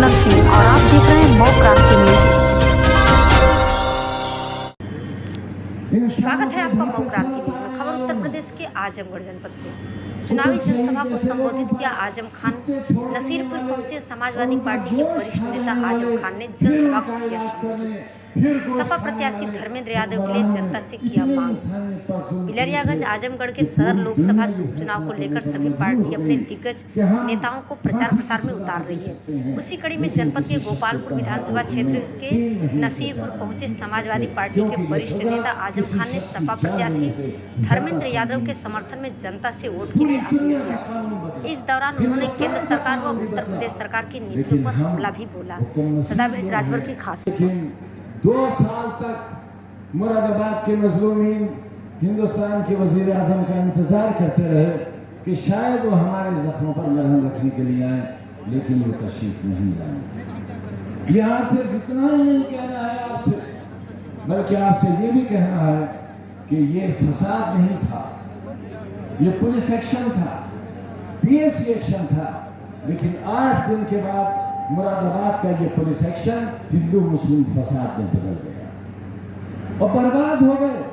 पूनम सिंह और आप देख रहे हैं मऊ क्रांति न्यूज। स्वागत है आपका मऊ क्रांति न्यूज में। खबर उत्तर प्रदेश के आजमगढ़ जनपद से। चुनावी जनसभा को संबोधित किया आजम खान। नसीरपुर पहुंचे समाजवादी पार्टी के वरिष्ठ नेता आजम खान ने जनसभा को किया संबोधित। सपा प्रत्याशी धर्मेंद्र यादव के लिए जनता से किया मांग। बिलरियागंज आजमगढ़ के सदर लोकसभा चुनाव को लेकर सभी पार्टी अपने दिग्गज नेताओं को प्रचार प्रसार में उतार रही है। उसी कड़ी में जनपद के गोपालपुर विधानसभा क्षेत्र के नसीरपुर पहुंचे समाजवादी पार्टी के वरिष्ठ नेता आजम खान ने सपा प्रत्याशी धर्मेंद्र यादव के समर्थन में जनता से वोट के लिए अपील किया। इस दौरान उन्होंने केंद्र सरकार व उत्तर प्रदेश सरकार की नीतियों पर हमला भी बोला। सदाब्रिज राजभर की खास 2 साल तक मुरादाबाद के मजलूमीन हिंदुस्तान के वजीर आजम का इंतजार करते रहे कि शायद वो हमारे जख्मों पर मरहम रखने के लिए आए, लेकिन वो तशरीफ नहीं लाए। यहाँ सिर्फ इतना ही नहीं कहना है आपसे, बल्कि आपसे ये भी कहना है कि ये फसाद नहीं था, ये पुलिस एक्शन था, पीएससी एक्शन था, लेकिन 8 दिन के बाद मुरादाबाद का ये पुलिस एक्शन हिंदू मुस्लिम फसाद में बदल गया और बर्बाद हो गए।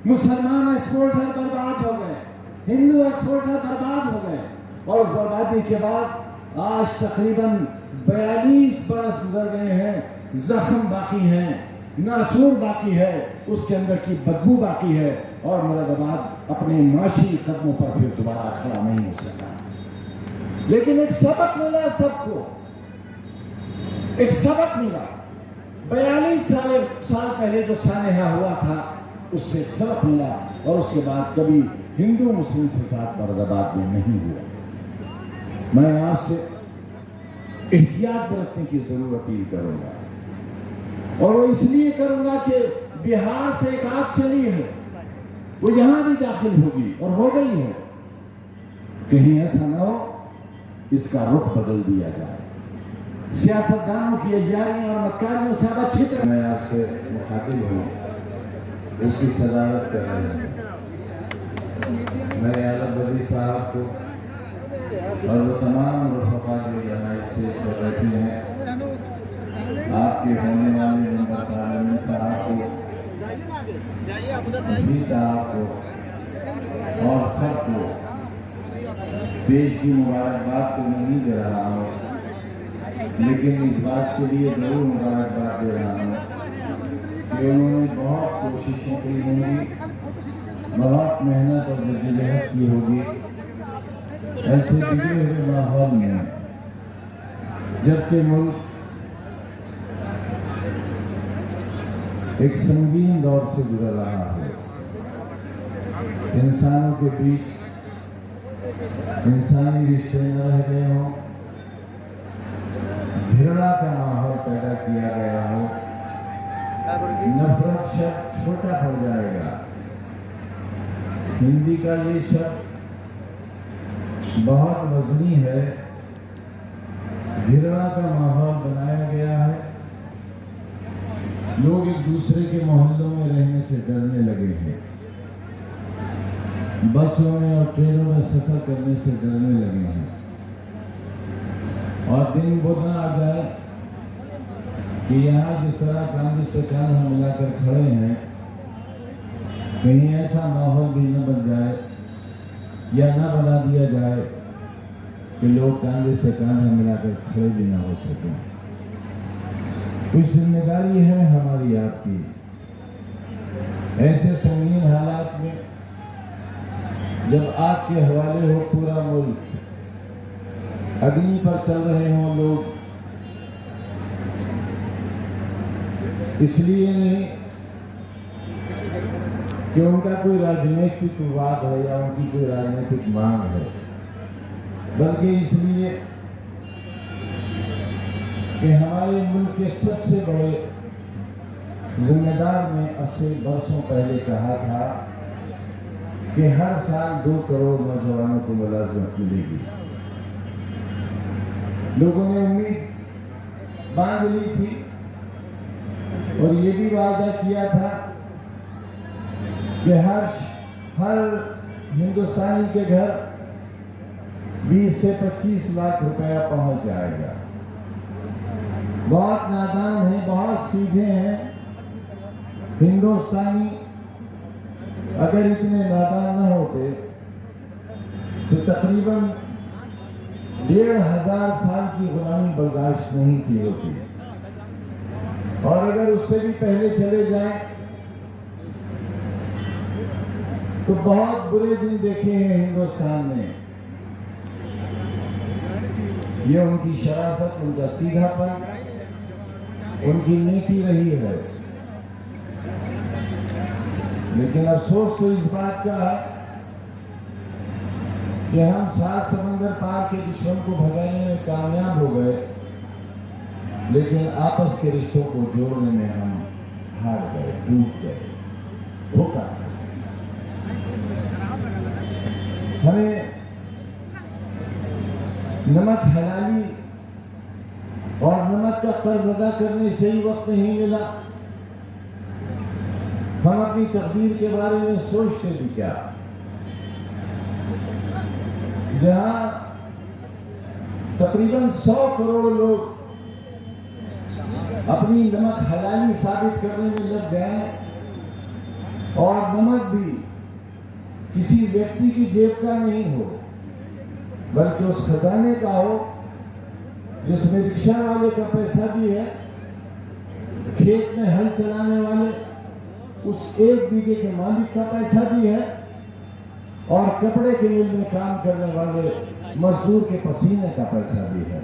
मुसलमान एक्सपोर्टर बर्बाद हो गए, हिंदू एक्सपोर्टर बर्बाद हो गए, और उस बर्बादी के बाद आज तकरीबन 42 बरस गुजर गए हैं। जख्म बाकी हैं, नासूर बाकी है, उसके अंदर की बदबू बाकी है, और मुरादाबाद अपने माशी कदमों पर फिर दोबारा खड़ा नहीं हो सका। लेकिन एक सबक मिला सबको, एक सबक मिला। 42 साल पहले जो सानेहा हुआ था, उससे एक सबक मिला, और उसके बाद कभी हिंदू मुस्लिम फसाद मुरादाबाद में नहीं हुआ। मैं आपसे एहतियात बरतने की जरूर अपील करूंगा, और वो इसलिए करूंगा कि बिहार से एक आग चली है, वो यहां भी दाखिल होगी और हो गई है। कहीं ऐसा ना हो इसका रुख बदल दिया जाए। सियासतदानों की अय्यारियों और मक्कारियों से अब अच्छी तरह मैं आपसे मुखातिब हूँ, उसकी सदारत कर रहे हैं। मैं आलम बदी साहब को और वो तमाम रफ़क़ा जो यहाँ स्टेज पर बैठे हैं, आपके होने वाले नंबर तालमी साहब को, भी साहब को और सबको पेश की मुबारकबाद तो नहीं दे रहा हूँ, लेकिन इस बात के लिए जरूर मुबारकबाद दे रहा हूँ कि उन्होंने बहुत कोशिशें की होंगी, बहुत मेहनत और जद्दोजहद की होगी ऐसे बिगड़े हुए माहौल में, जबकि मुल्क एक संगीन दौर से गुजर रहा है। इंसानों के बीच इंसानी रिश्ते न रह गए हों, घृणा का माहौल पैदा किया गया हो, नफरत शब्द छोटा पड़ जाएगा। हिंदी का ये शब्द बहुत वजनी है। घृणा का माहौल बनाया गया है, लोग एक दूसरे के मोहल्लों में रहने से डरने लगे हैं, बसों में और ट्रेनों में सफर करने से डरने लगे हैं, और दिन बुना आ जाए कि यहाँ जिस तरह कांधे से कांधा मिलाकर खड़े हैं, कहीं ऐसा माहौल भी न बन जाए या न बना दिया जाए कि लोग कांधे से कांधा मिलाकर खड़े भी ना हो सकें। कुछ जिम्मेदारी है हमारी आपकी। ऐसे संगीन हालात में जब आग के हवाले हो पूरा मुल्क, अग्नि पर चल रहे हों लोग, इसलिए नहीं कि उनका कोई राजनीतिक वाद है या उनकी कोई राजनीतिक मांग है, बल्कि इसलिए कि हमारे मुल्क के सबसे बड़े जिम्मेदार ने 80 वर्षों पहले कहा था कि हर साल 2 करोड़ नौजवानों को मुलाजमत मिलेगी। लोगों ने उम्मीद बांध ली थी और ये भी वादा किया था कि हर हिंदुस्तानी के घर 20 से 25 लाख रुपया पहुंच जाएगा। बहुत नादान हैं, बहुत सीधे हैं। हिंदुस्तानी अगर इतने नादान न होते तो तकरीबन 1500 साल की गुलामी बर्दाश्त नहीं की होती, और अगर उससे भी पहले चले जाएं तो बहुत बुरे दिन देखे हैं हिंदुस्तान ने। ये उनकी शराफत, उनका सीधापन, उनकी नीति रही है। लेकिन अफसोस तो इस बात का है कि हम 7 समंदर पार के दुश्मन को भगाने में कामयाब हो गए, लेकिन आपस के रिश्तों को जोड़ने में हम हार गए, टूट गए, धोखा। हमें नमक हलाली और नमक का कर्ज अदा करने से ही वक्त नहीं मिला। हम अपनी तकदीर के बारे में सोचते भी क्या, जहां तकरीबन 100 करोड़ लोग अपनी नमक हलाली साबित करने में लग जाएं, और नमक भी किसी व्यक्ति की जेब का नहीं हो, बल्कि उस खजाने का हो जिसमें रिक्शा वाले का पैसा भी है, खेत में हल चलाने वाले उस 1 बीघे के मालिक का पैसा भी है, और कपड़े के मिल में काम करने वाले मजदूर के पसीने का पैसा भी है।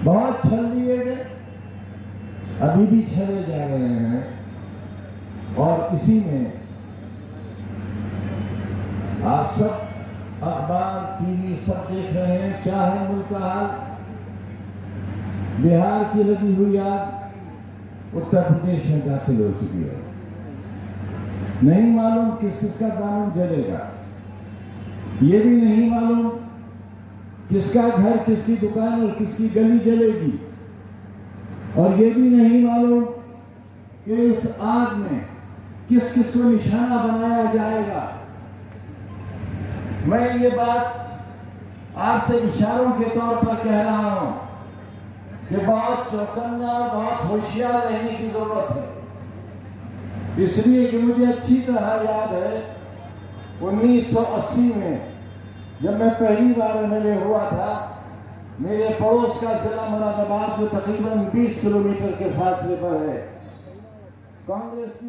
बहुत छल लिए गए, अभी भी छले जा रहे हैं, और इसी में आप सब अखबार, टीवी सब देख रहे हैं क्या है मुल्क का हाल। बिहार की लगी हुई आग उत्तर प्रदेश में दाखिल हो चुकी है। नहीं मालूम किस किसका दामन जलेगा, ये भी नहीं मालूम किसका घर, किसकी दुकान और किसकी गली जलेगी, और ये भी नहीं मालूम कि इस आग में किस किस को निशाना बनाया जाएगा। मैं ये बात आपसे इशारों के तौर पर कह रहा हूं कि बहुत चौकन्ना और बहुत होशियार रहने की जरूरत है, इसलिए कि मुझे अच्छी तरह याद है 1980 में जब मैं पहली बार एमएलए हुआ था, मेरे पड़ोस का जिला मुरादाबाद जो तकरीबन 20 किलोमीटर के फासले पर है, कांग्रेस की